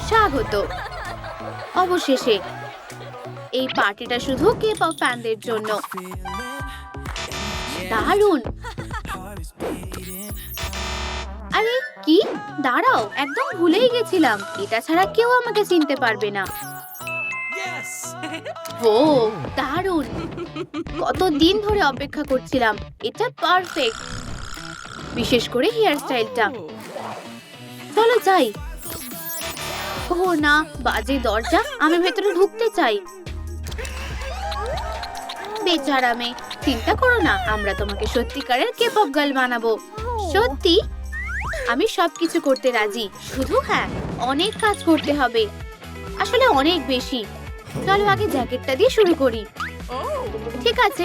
স্বাগত। অবশেষে এই পার্টিটা শুধু কে-পপ ফ্যানদের জন্য। দারুণ। আরে কি, দাঁড়াও, একদম ভুলেই গেছিলাম, এটা ছাড়া কেউ আমাকে চিনতে পারবে না। ও দারুণ, কতদিন ধরে অপেক্ষা করছিলাম, এটা পারফেক্ট, বিশেষ করে হেয়ার স্টাইলটা। চলো যাই। ও না, বাজে দরজা, আমি ভেতরে ঢুকতে চাই। বেচারা মেয়ে, চিন্তা করো না, আমরা তোমাকে সত্যিকারের কে-পপ গার্ল বানাবো। সত্যি? আমি সবকিছু করতে রাজি, শুধু হ্যাঁ, অনেক কাজ করতে হবে, আসলে অনেক বেশি। চলো আগে জ্যাকেটটা দিয়ে শুরু করি। ঠিক আছে,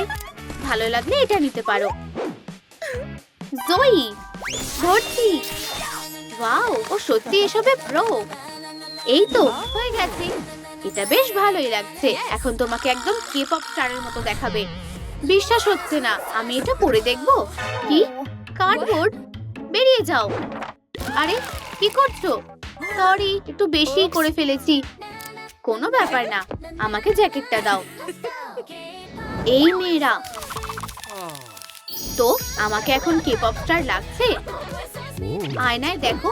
ভালো লাগলে এটা নিতে পারো। জয়ী, ধরছি। ওয়াও, ও সত্যি এসবে প্রো। এই তো হয়ে গেছে, এটা বেশ ভালোই লাগছে। এখন তোমাকে একদম কে-পপ স্টারের মতো দেখাবে। বিশ্বাস হচ্ছে না, আমি এটা পরে দেখবো। কি, কার্ডবোর্ড? বেরিয়ে যাও। আরে কি করছো? সরি, একটু বেশিই করে ফেলেছি। কোনো ব্যাপার না, আমাকে জ্যাকেটটা দাও। এই মেয়েরা তো, আমাকে এখন কে-পপ স্টার লাগছে? আয়নায় দেখো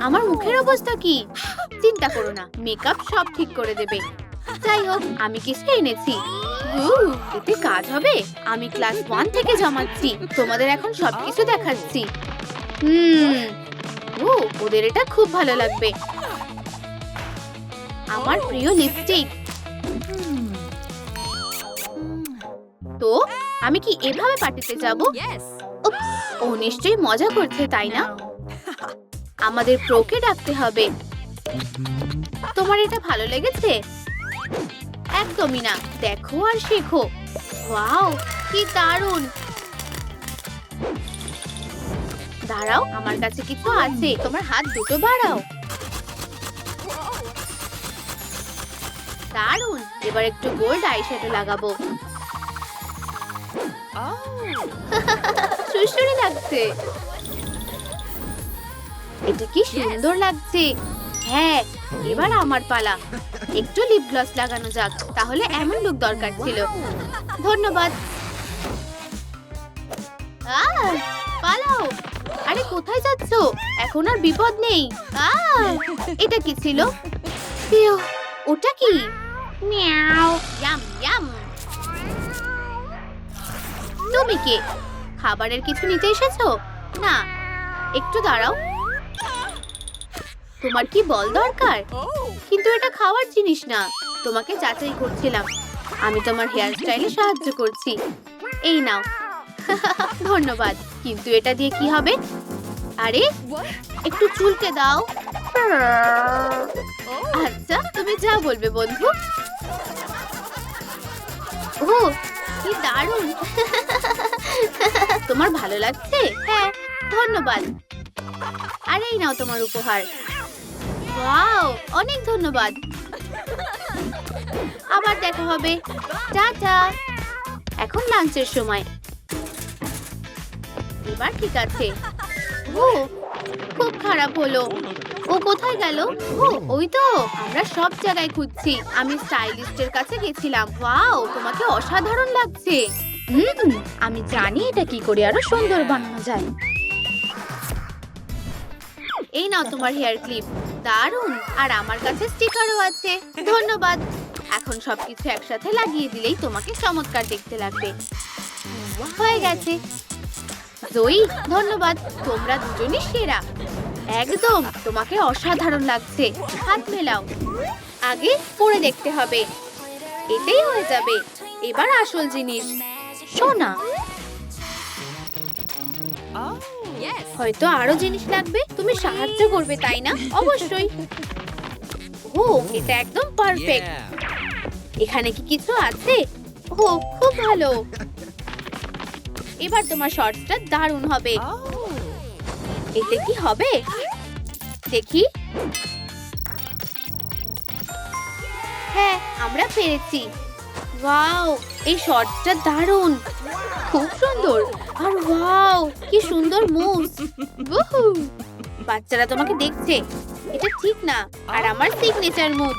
আমার মুখের অবস্থা কি। চিন্তা করো না, মেকআপ সব ঠিক করে দেবে। যাই হোক, আমি কিছু এনেছি। এতে কাজ হবে। আমি ক্লাস 1 থেকে জমাচ্ছি, তোমাদের এখন সবকিছু দেখাচ্ছি। ওদের এটা খুব ভালো লাগবে। আমার প্রিয় লিপস্টিক। তো আমি কি এভাবে পার্টিতে যাব? ও নিশ্চয়ই মজা করছে, তাই না? আমাদের প্রোকে ডাকতে হবে। তোমার এটা ভালো লেগেছে? একদমই না, দেখো আর শেখো। ওয়াও, কি দারুণ। দাঁড়াও, আমার কাছে কিছু আছে, তোমার হাত দুটো বাড়াও। দারুণ, এবার একটু গোল্ড আইশ্যাডো লাগাবো। সুন্দর লাগছে। এটা কি সুন্দর লাগছে। হ্যাঁ, এবার আমার পালা। একটু লিপ গ্লস লাগানো যাক, তাহলে এমন লুক দরকার ছিল। ধন্যবাদ। পালাও। আরে কোথায় যাচ্ছ? এখন আর বিপদ নেই। এটা কি ছিল? ওটা কি? মিয়াও। Yam yam. তুমি কে? খাবারের কিছু নিতে এসেছো? না, একটু দাঁড়াও। তোমার কি বল দরকার? কিন্তু এটা খাওয়ার জিনিস না, তোমাকে যাচাই করছিলাম। আমি তোমার হেয়ার স্টাইলে সাহায্য করছি। এই নাও। ধন্যবাদ, কিন্তু এটা দিয়ে কি হবে? আরে একটু চুলকে দাও। আচ্ছা, তুমি যা বলবে বন্ধু। ও কি দারুণ। তোমার ভালো লাগছে? হ্যাঁ, ধন্যবাদ। আর এই নাও তোমার উপহার। ওয়াও, অনেক ধন্যবাদ। আবার দেখা হবে। টাটা। এখন লাঞ্চের সময়। এবার ঠিক আছে। ও খুব খারাপ হলো। ও কোথায় গেল? ওই তো, আমরা সব জায়গায় খুঁজছি। আমি স্টাইলিস্টের কাছে গেছিলাম। ওয়াও, তোমাকে অসাধারণ লাগছে। আমি জানি এটা কি করে আরো সুন্দর বানানো যায়। এই নাও তোমার হেয়ার ক্লিপ। দারুণ। আর আমার কাছে স্টিকারও আছে। ধন্যবাদ। এখন সবকিছু একসাথে লাগিয়ে দিলেই তোমাকে চমৎকার দেখতে লাগবে। হয়ে গেছে। জয়ী, ধন্যবাদ, তোমরা দুজনই সেরা। একদম, তোমাকে অসাধারণ লাগছে। হাত মেলাও। আগে পরে দেখতে হবে। এটাই হয়ে যাবে। এবার আসল জিনিস, সোনা। হয়তো আরো জিনিস লাগবে, তুমি সাহায্য করবে তাই না? অবশ্যই। ও এটা একদম পারফেক্ট। এখানে কি কিছু আছে? ও খুব ভালো। এবার তোমার শর্টসটা দারুণ হবে। এতে কি হবে দেখি। হ্যাঁ, আমরা পেরেছি। ওয়াও, এই শর্টসটা দারুণ, খুব সুন্দর। আর ওয়াও, কি সুন্দর মুভস। বাচ্চারা তোমাকে দেখছে। এটা ঠিক না। আর আমার সিগনেচার মুভ,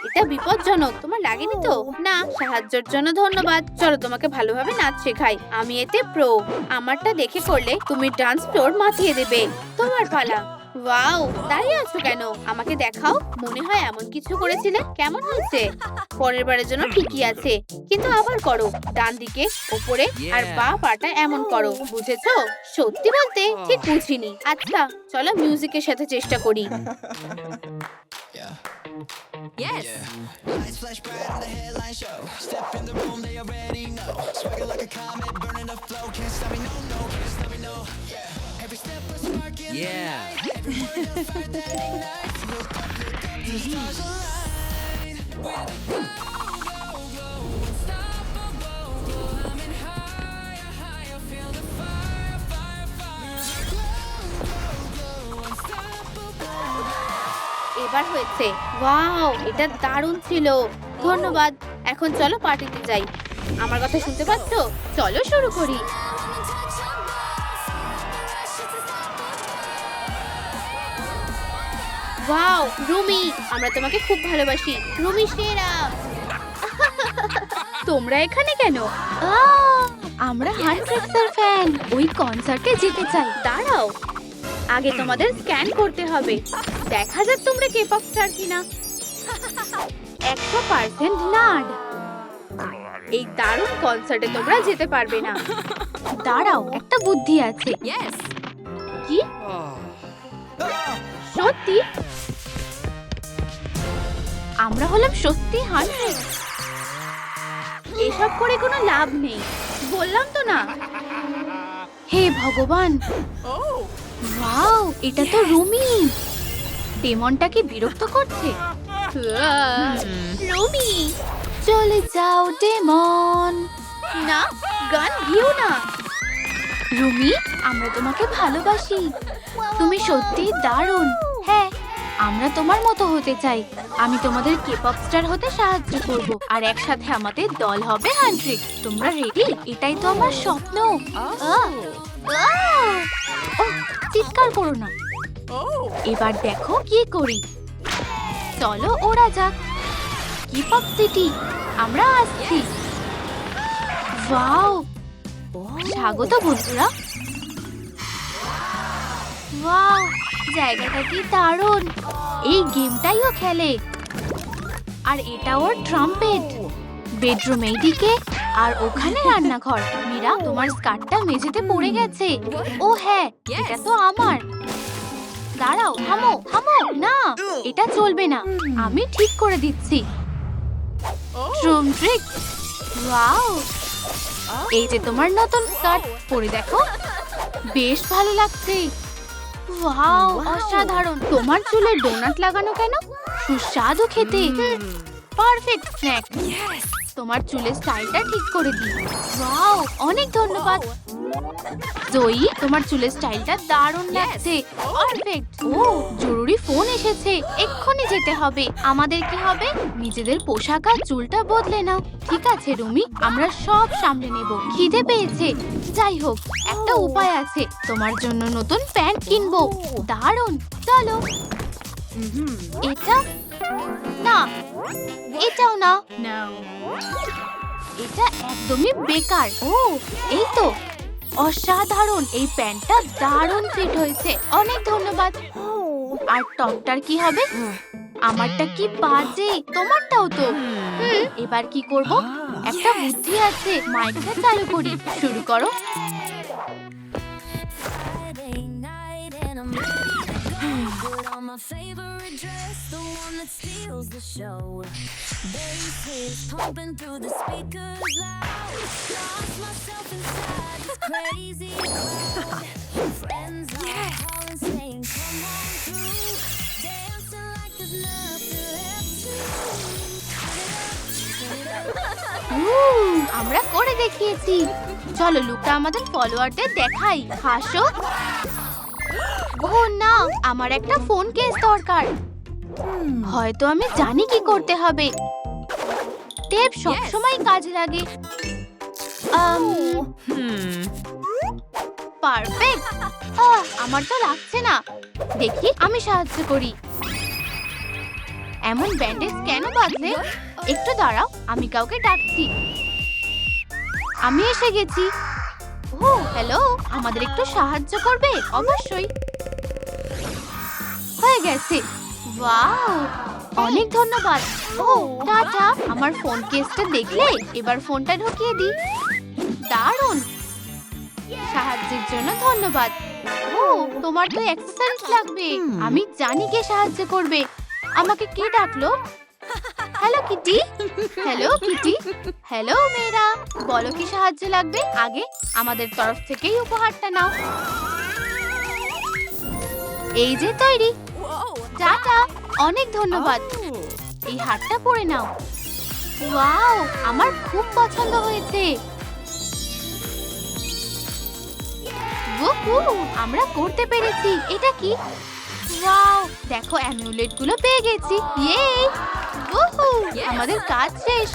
এটা বিপজ্জনক। তোমার লাগেনি তো? না, সাহায্যের জন্য ধন্যবাদ। চলো তোমাকে ভালোভাবে নাচ শেখাই। আমি এতে প্রো। আমারটা দেখে করলে তুমি ডান্স ফ্লোর মাতিয়ে দেবে। তোমার পালা। ওয়াও, দাঁড়িয়ে আছো কেন? আমাকে দেখাও। মনে হয় এমন কিছু করেছিলে। কেমন হয়েছে? পরের বারের জন্য ঠিকই আছে, কিন্তু আবার করো। ডান দিকে, ওপরে আর বাঁ পাটা এমন করো, বুঝেছো? সত্যি বলতে ঠিক বুঝিনি। আচ্ছা, চলো মিউজিকের সাথে চেষ্টা করি। Yes. Lights flash bright on the headline show. Step in the room, they already know. Swagger like a comet, burning the flow. Can't stop me, no, no, can't stop me, no. Yeah. Every step a spark in the night. Every word a fire that ignites. Look up, the stars align. We're the go, unstoppable. Climbing higher, higher. Feel the fire, fire, fire. Glow, unstoppable. এবার হয়েছে। Wow, এটা দারুণ ছিল। ধন্যবাদ। এখন চলো পার্টিতে যাই। আমার কথা শুনতে পাচ্ছ? চলো শুরু করি। ওয়াও, রুমি, আমরা তোমাকে খুব ভালোবাসি। রুমি সেরা। তোমরা এখানে কেন? আমরা হান্ট্রেক্সের ফ্যান। ওই কনসার্টে যেতে চাই। দাঁড়াও, আগে তোমাদের স্ক্যান করতে হবে। দেখা যাক তোমরা কে-পপ স্টার কিনা। 100% নাড। এই দারুণ কনসার্টে তোমরা যেতে পারবে না। দাঁড়াও, একটা বুদ্ধি আছে। Yes. কি? সত্যি? আমরা হলাম সত্যি 100। এসব করে কোনো লাভ নেই, বললাম তো না। হে ভগবান, Oh. ওয়াও, এটা তো রুমি। ডেমনটাকে বিরক্ত করছে। রুমি, চলে যাও ডেমন। না, গান ভিউ না। রুমি, আমরা তোমাকে ভালোবাসি। তুমি সত্যি দারুণ। হ্যাঁ, আমরা তোমার মতো হতে চাই। আমি তোমাদের কে-পপ স্টার হতে সাহায্য করব, আর একসাথে আমাদের দল হবে হান্ট্রিক্স। তোমরা রেডি? এটাই তো আমার স্বপ্ন। চিৎকার করো না। Oh. এবার দেখো কি করি। চলো ওরা যাক। কে-পপ সিটি, আমরা আসছি। ওয়াও, স্বাগত বন্ধুরা। ওয়াও, জায়গাটা কি দারুণ। এই গেমটাইও খেলে। আর এটা ওর ট্রাম্পেট। বেডরুম এইদিকে, আর ওখানে রান্নাঘর। মীরা, তোমার স্কার্টটা মেঝেতে পড়ে গেছে। ও হ্যাঁ, এটা তো আমার। দাঁড়াও, থামো থামো। না, এটা চলবে না। আমি ঠিক করে দিচ্ছি। ট্রুম ট্রিক। ওয়াও, এই যে তোমার নতুন স্কার্ট, পরে দেখো। বেশ ভালো লাগছে। ওয়াও, অসাধারণ। তোমার চুলে ডোনাট লাগানো কেন? সুস্বাদু খেতে। Perfect snack. তোমার চুলের স্টাইলটা ঠিক করে দিই। ওয়াও, অনেক ধন্যবাদ। জয়ী, তোমার চুলের স্টাইলটা দারুণ লাগছে। পারফেক্ট। ও, জরুরি ফোন এসেছে, এক্ষুনি যেতে হবে। আমাদের কি হবে? নিজেদের পোশাক আর চুলটা বদলে নাও। ঠিক আছে রুমি, আমরা সব সামলে নেব। খিদে পেয়েছে। যাই হোক, একটা উপায় আছে। তোমার জন্য নতুন প্যান্ট কিনবো। দারুণ, চলো। এটা না, এটাও না। No. এটা একদমই বেকার। ও, এই তো অসাধারণ। এই প্যান্টটা দারুণ ফিট হয়েছে। অনেক ধন্যবাদ। আর টপটার কি হবে? আমারটা কি বাজে। তোমারটাও তো। এবার কি করব? একটা বুদ্ধি আছে। মাইকটা চালু করি। শুরু করো। Put on my favorite dress, the one that steals the show. Bass is pumping through the speakers loud. Lost myself inside this crazy crowd. Friends are calling, saying, "Come on through." Dancing like there's nothing left to lose. আমরা করে দেখিয়েছি। চলো লুকটা আমাদের ফলোয়ারদের দেখাই। হাসো। ও না, আমার একটা ফোন কেস দরকার। হয়তো আমি জানি কি করতে হবে। টেপ সবসময় কাজে লাগে। পারফেক্ট। আমার তো লাগছে না, দেখি আমি সাহায্য করি। এমন ব্যান্ডেজ কেন বাঁধলে? একটু দাঁড়াও, আমি কাউকে ডাকছি। আমি এসে গেছি। ও হ্যালো, আমাদের একটু সাহায্য করবে? অবশ্যই। হয়ে গেছে। ওয়াও, অনেক ধন্যবাদ। ও টাটা। আমার ফোন কেসটা দেখলে? এবার ফোনটা ঢুকিয়ে দিই। দারুণ, সাহায্যের জন্য ধন্যবাদ। ও তোমার তো এক্সারসাইজ লাগবে। আমি জানি কে সাহায্য করবে। আমাকে কে ডাকলো? Hello Kitty. Hello Kitty. Hello মেয়েরা, বলো কি সাহায্য লাগবে? আগে আমাদের তরফ থেকেই উপহারটা নাও। এই যে তৈরি। Whoa. টাটা, অনেক ধন্যবাদ। এই হারটা পরে নাও। ওয়াও, আমার খুব পছন্দ হয়েছে। ওহো, আমরা করতে পেরেছি। এটা কি? ওয়াও, দেখো অ্যামিউলেট গুলো পেয়ে গেছি। ইয়ে, ওহো, আমাদের কাজ শেষ।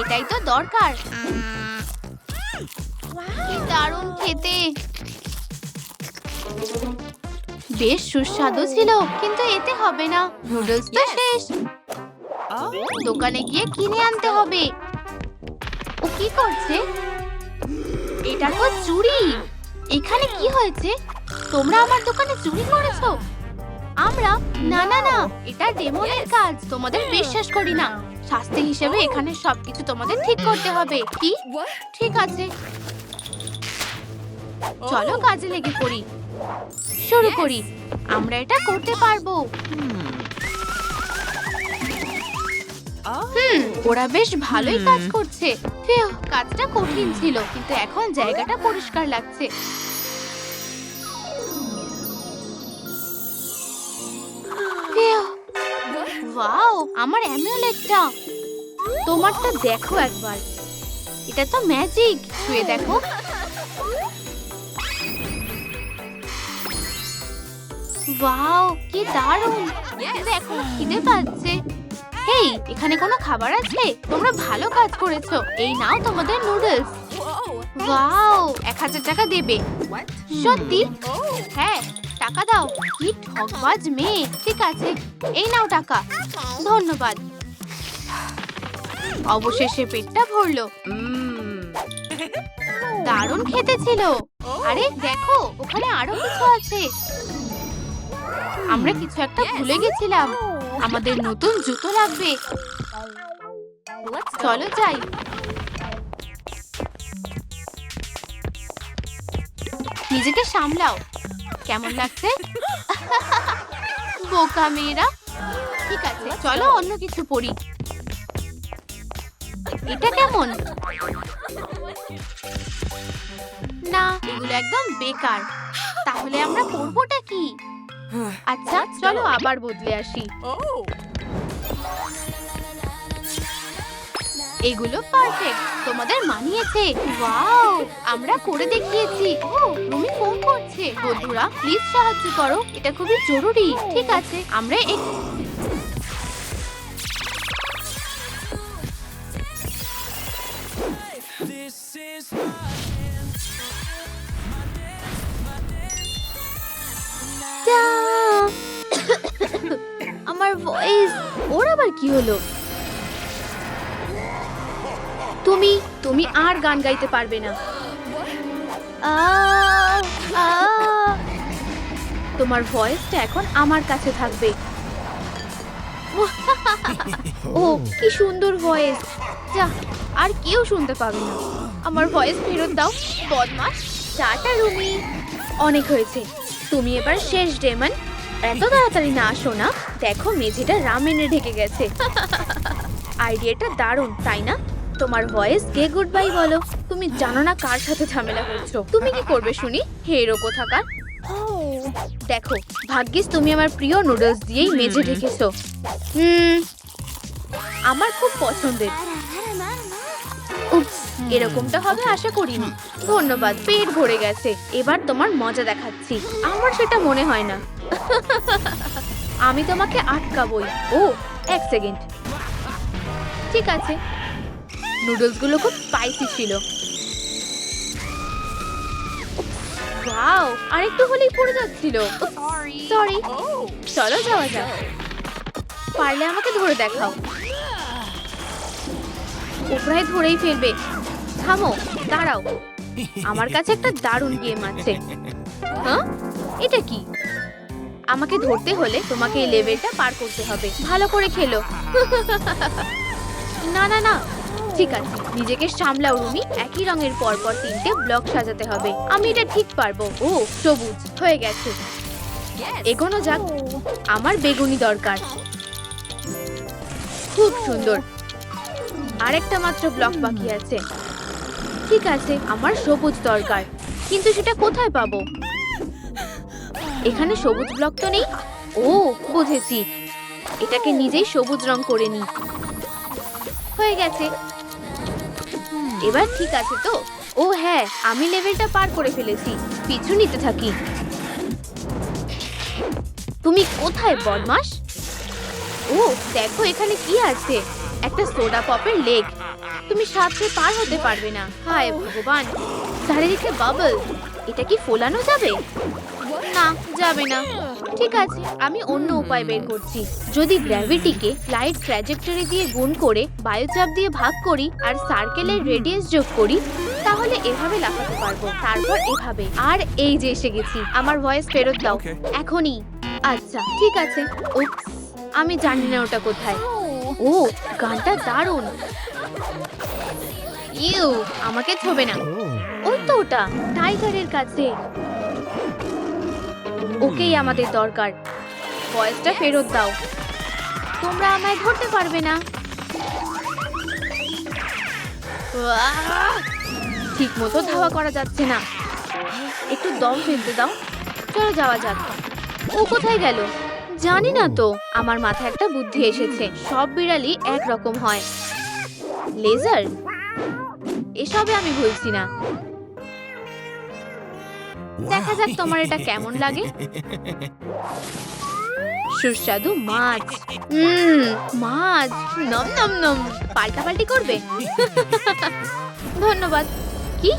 এটাই তো দরকার। কি দারুণ খেতে। বেশ সুস্বাদু ছিল, কিন্তু এতে হবে না। নুডলস তো শেষ। দোকানে গিয়ে কিনে আনতে হবে। ও কি করছে? এটা তো চুরি। এখানে কি হয়েছে? তোমরা আমার দোকানে চুরি করেছো? আমরা? না না না, এটা ডেমনের কাজ। তোমাদের বিশ্বাস করি না। শাস্তি হিসেবে এখানে সবকিছু তোমাদের ঠিক করতে হবে। কি? What? ঠিক আছে, চলো কাজে লেগে পড়ি। শুরু করি। আমরা এটা করতে পারবো। ওরা বেশ ভালোই কাজ করছে। ফিউ, কাজটা কঠিন ছিল, কিন্তু এখন জায়গাটা পরিষ্কার লাগছে। ফিউ, ওয়াও, আমার অ্যামিউলেটটা। তোমারটা দেখো একবার। এটা তো ম্যাজিক। ছুঁয়ে দেখো। ওয়াও, কি দারুণ। দেখো, খিদে পাচ্ছে। হেই, এখানে কোনো খাবার আছে? তোমরা ভালো কাজ করেছো। এই নাও তোমাদের নুডলস। Whoa. ওয়াও, 1000 টাকা দেবে? What? সত্যি? Oh. হ্যাঁ, টাকা দাও। কি ঠকবাজ মেয়ে। ঠিক আছে, এই নাও টাকা। ধন্যবাদ। অবশেষে পেটটা ভরলো। দারুণ খেতে ছিল। আরে দেখো, ওখানে আরো কিছু আছে। আমরা কিছু একটা ভুলে গেছিলাম। আমাদের নতুন জুতো লাগবে। Let's go. চলো যাই। নিজেকে সামলাও। কেমন লাগছে? বোকা মেয়েরা। ঠিক আছে, চলো অন্য কিছু পড়ি। এটা কেমন? না, এগুলো একদম বেকার। তাহলে আমরা পড়বোটা কি? আচ্ছা, চলো আবার বদলে আসি। Oh. এগুলো পারফেক্ট। তোমাদের মানিয়েছে। ওয়াও, আমরা করে দেখিয়েছি। ও, রুমি ফোন করছে। বন্ধুরা, প্লিজ সাহায্য করো। এটা খুবই জরুরি। ঠিক আছে, আমরা আমার ভয়েস। ওর আবার কি হলো? তুমি আর গান গাইতে পারবে না। তোমার ভয়েসটা এখন আমার কাছে থাকবে। ও কি সুন্দর ভয়েস। যা, আর কেউ শুনতে পাবে না। আমার ভয়েস ফেরত দাও, বদমাশ। টাটা রুমি। অনেক হয়েছে। তুমি এবার শেষ ডেমন। এত তাড়াতাড়ি না আসো না। দেখো, মেঝেটা রামেনে ঢেকে গেছে। আইডিয়াটা দারুণ, তাই না? তোমার ভয়েস কে গুড বাই বলো। তুমি জানো না কার সাথে ঝামেলা করছো। তুমি কি করবে শুনি? হেরো কোথাকার। দেখো, ভাগ্যিস তুমি আমার প্রিয় নুডলস দিয়েই মেঝে ঢেকেছো। আমার খুব পছন্দের। উপস, এরকমটা হবে আশা করিনি। ধন্যবাদ, পেট ভরে গেছে। এবার তোমার মজা দেখাচ্ছি। আমার সেটা মনে হয় না। আমি তোমাকে আটকাবই। ও, 1 সেকেন্ড। ঠিক আছে। নুডলস গুলো খুব স্পাইসি ছিল। ওয়াও, আরেকটু হলেই পড়ে যাচ্ছিল। সরি। চলো যাওয়া যাক। পারলে আমাকে ধরে দেখাও। ও প্রায় ধরেই ফেলবে। থামো, দাঁড়াও। আমার কাছে একটা দারুণ গেম আছে। হ্যাঁ, এটা কি? আমাকে ধরতে হলে তোমাকে এই লেভেলটা পার করতে হবে। ভালো করে খেলো। না না না, ঠিক আছে, নিজেকে সামলাও রুমি। একই রঙের পরপর 3টে ব্লক সাজাতে হবে। আমি এটা ঠিক পারবো। ও, সবুজ হয়ে গেছে। এগোনো যাক। আমার বেগুনি দরকার। খুব সুন্দর। আরেকটা মাত্র ব্লক বাকি আছে। ঠিক আছে, আমার সবুজ দরকার, কিন্তু সেটা কোথায় পাবো? এখানে সবুজ ব্লক তো নেই। ও, বুঝেছি, এটাকে নিজেই সবুজ রং করে নি। হয়ে গেছে। এবার ঠিক আছে তো? ও হ্যাঁ, আমি লেভেলটা পার করে ফেলেছি। পিছু নিতে থাকি। তুমি কোথায় বদমাশ? ও দেখো, এখানে কি আছে? একটা সোডা পপের লেগ। তুমি সাথে পার হতে পারবে না। হায় ভগবান, চারিদিকে বাবল। এটা কি ফোলানো যাবে? না, যাবে না। ঠিক আছে, আমি অন্য উপায় বের করছি। যদি গ্র্যাভিটিকে লাইট ট্র্যাজেক্টরি দিয়ে গুণ করে বায়ুচাপ দিয়ে ভাগ করি আর সার্কেলের রেডিয়াস যোগ করি, তাহলে এভাবে লাফাতে পারবো। তারপর এভাবে। আর এই যে এসে গেছি। আমার ভয়েস ফেরত দাও এখনই। আচ্ছা ঠিক আছে। উপস, আমি জানি না ওটা কোথায়। ও, গানটা দারুণ। ইউ, আমাকে ছোবে না। ওই তো ওটা, টাইগারের কাছে। ওকেই আমাদের দরকার। ভয়েসটা ফেরত দাও। তোমরা আমায় ধরতে পারবে না। ঠিক মতো ধাওয়া করা যাচ্ছে না। একটু দম ফেলতে দাও। চলো যাওয়া যাক। ও কোথায় গেল? জানি না তো। আমার মাথায় একটা বুদ্ধি এসেছে। সব বিড়ালই একরকম হয়। লেজার? এসবে আমি ভুলছি না। দেখা যাক তোমার এটা কেমন লাগে। সুস্বাদু মাছ। মাছ, নম নম নম। পাল্টাপাল্টি করবে? ধন্যবাদ। কি?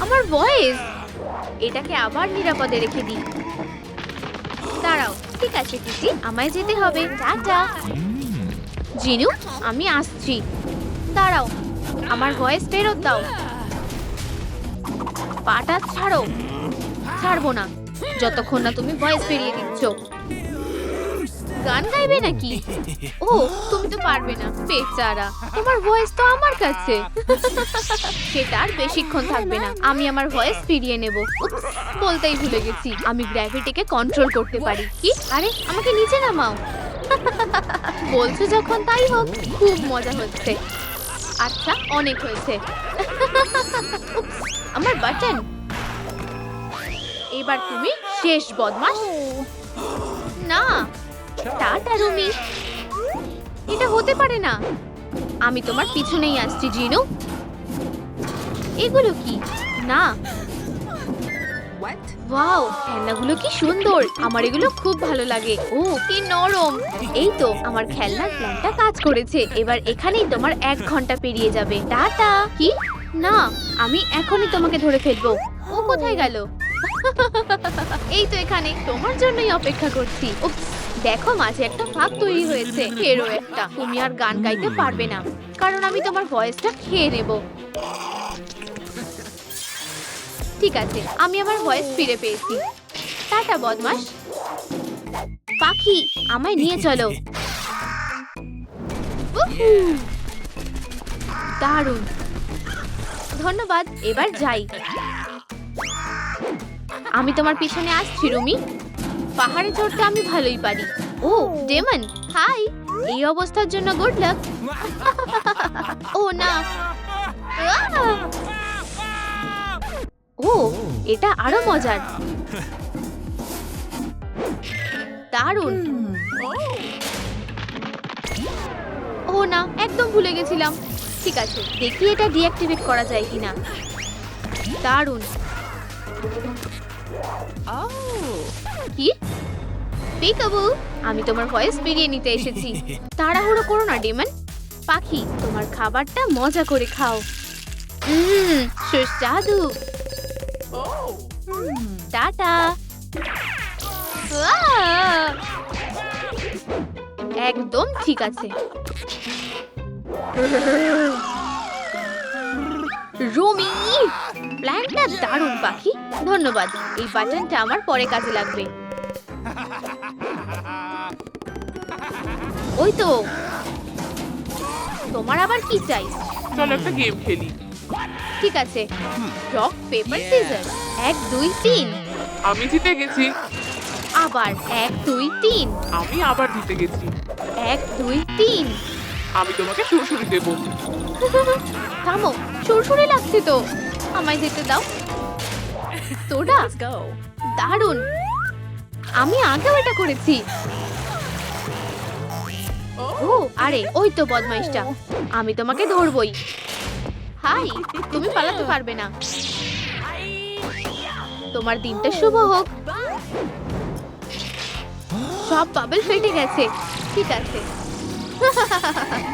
আমার ভয়েস? এটাকে আবার নিরাপদে রেখে দিই। দাঁড়াও। ঠিক আছে কিটি, আমায় যেতে হবে। টাটা। জিনু, আমি আসছি। দাঁড়াও, আমার ভয়েস ফেরত দাও। পাটা ছাড়ো। ছাড়বো না যতক্ষণ না তুমি ভয়েস ফিরিয়ে দিচ্ছ। গান গাইবে নাকি? ও, তুমি তো পারবে না বেচারা। তোমার ভয়েস তো আমার কাছে। সেটা আর বেশিক্ষণ থাকবে না। আমি আমার ভয়েস ফিরিয়ে নেব। উপস, বলতেই ভুলে গেছি, আমি গ্র্যাভিটিকে কন্ট্রোল করতে পারি। কি? আরে আমাকে নিচে নামাও। বলছো যখন তাই হোক। খুব মজা হচ্ছে। আচ্ছা, অনেক হয়েছে। উপস, আমার বাটন। এবার তুমি শেষ বদমাশ। না, টাটা রুমি। এটা হতে পারে না। আমি তোমার পিছনেই আসছি জিনু। এগুলো কি? না। ওয়াও, খেলনাগুলো কি সুন্দর। আমার এগুলো খুব ভালো লাগে। ও, কি নরম। এই তো, আমার খেলনার প্ল্যানটা কাজ করেছে। এবার এখানেই তোমার 1 ঘন্টা পেরিয়ে যাবে। টাটা। কি? না, আমি এখনই তোমাকে ধরে ফেলবো। ও কোথায় গেল? এই তো এখানে, তোমার জন্যই অপেক্ষা করছি। উপস, দেখো মাঝে একটা ফাঁক তৈরি হয়েছে। হেরো একটা। তুমি আর গান গাইতে পারবে না, কারণ আমি তোমার ভয়েসটা খেয়ে নেব। ঠিক আছে, আমি আমার ভয়েস ফিরে পেয়েছি। টাটা বদমাশ। পাখি, আমায় নিয়ে চলো। উহু, দারুণ। ধন্যবাদ। এবার যাই। আমি তোমার পিছনে আসছি রুমি। পাহাড়ে চড়তে আমি ভালোই পারি। ও ডেমন, হাই। এই অবস্থার জন্য গুড লাক। ও না। ও, এটা আরো মজার। দারুণ। ও না, একদম ভুলে গেছিলাম। ঠিক আছে, দেখি এটা ডিঅ্যাক্টিভেট করা যায় কিনা। দারুণ। কি? পিকাবু, আমি তোমার ভয়েস ফিরিয়ে নিতে এসেছি। তাড়াহুড়ো করো না ডেমন। পাখি, তোমার খাবারটা মজা করে খাও। সুস্বাদু। টাটা। আহ! একদম ঠিক আছে। রুমি, প্ল্যানটা দারুণ পাখি। ধন্যবাদ। এই বাটনটা আমার পরে কাজে লাগবে। ওই তো, তোমার আবার কি চাই? চল একটা গেম খেলি। ঠিক আছে, রক পেপার সিজার। 1 2 3। আমি জিতে গেছি। আবার 1 2 3। আমি আবার জিতে গেছি। 1 2 3। আমি তোমাকে সুরসুরি দেবো। থামো, সুরসুরি লাগছে তো। আমায় যেতে দাও। তোরা দারুণ। আমি আগেও এটা করেছি। ও আরে, ওই তো বদমাইশটা। আমি তোমাকে ধরবই। হাই, তুমি পালাতে পারবে না। তোমার দিনটা শুভ হোক। সব বাবেল ফেটে গেছে। ঠিক আছে,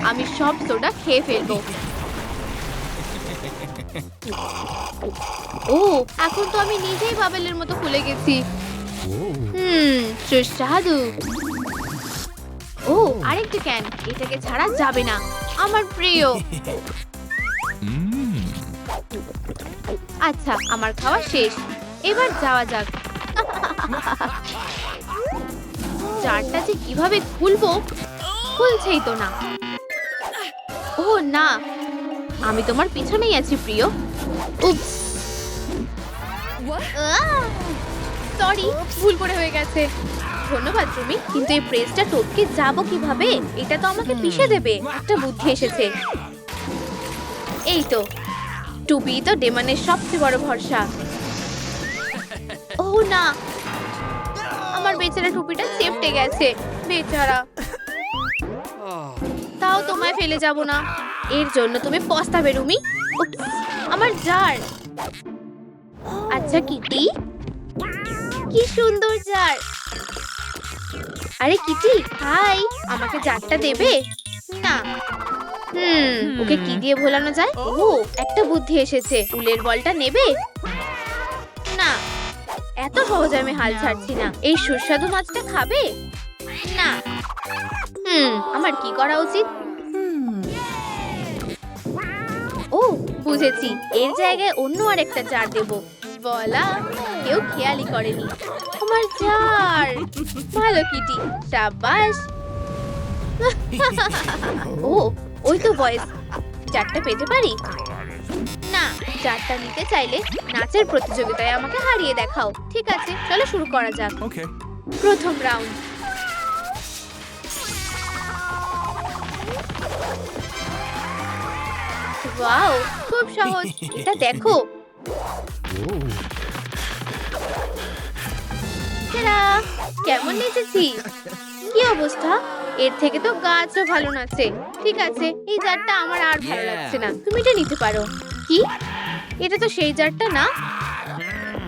আমি সব সোডা খেয়ে ফেলবো। ও, এখন তো আমি নিজেই বাবেলের মতো ফুলে গেছি। সুস্বাদু। ও, আরেকটা ক্যান। এটাকে ছাড়া যাবে না। আমার প্রিয়। আচ্ছা, আমার খাওয়া শেষ। এবার যাওয়া যাক। জারটা যে কিভাবে খুলবো, খুলছেই তো না। ও না, আমি তোমার পিছনেই আছি প্রিয়। উপস, সরি, ভুল করে হয়ে গেছে। ধন্যবাদ রুমি, কিন্তু এই প্রেসটা টপকে যাবো কিভাবে? এটা তো আমাকে পিষে দেবে। একটা বুদ্ধি এসেছে। এই তো, টুপি তো ডেমনের সবচেয়ে বড় ভরসা। ও না, আমার বেচারা টুপিটা চেপটে গেছে। বেচারা। তাও তোমায় ফেলে যাব না। এর জন্য তুমি পস্তাবে রুমি। উপস, আমার জার। আচ্ছা কিটি, কি সুন্দর জার। আরে কিটি, হাই, আমাকে জারটা দেবে? না। ওকে কি দিয়ে ভোলানো যায়? ও, একটা বুদ্ধি এসেছে। উলের বলটা নেবে? না, এত সহজে আমি হাল ছাড়ছি না। এই সুস্বাদু মাছটা খাবে? না। আমার কি করা উচিত? ও, বুঝেছি। এর জায়গায় অন্য আরেকটা জার দেব। বলা, কেউ খেয়ালই করেনি। আমার জার। ভালো কিটি, সাবাস। ও, ওই তো বয়েস। জারটা পেতে পারি? না, জারটা নিতে চাইলে নাচের প্রতিযোগিতায় আমাকে হারিয়ে দেখাও। ঠিক আছে, চলো শুরু করা যাক। Okay. প্রথম রাউন্ড। ওয়াও, খুব সহজ। এটা দেখো। টাটা! কেমন নেচেছি? কি অবস্থা? এর থেকে তো গাছও ভালো নাচে। ঠিক আছে, এই জারটা আমার আর ভালো লাগছে না। তুমি এটা নিতে পারো। কি? এটা তো সেই জারটা না।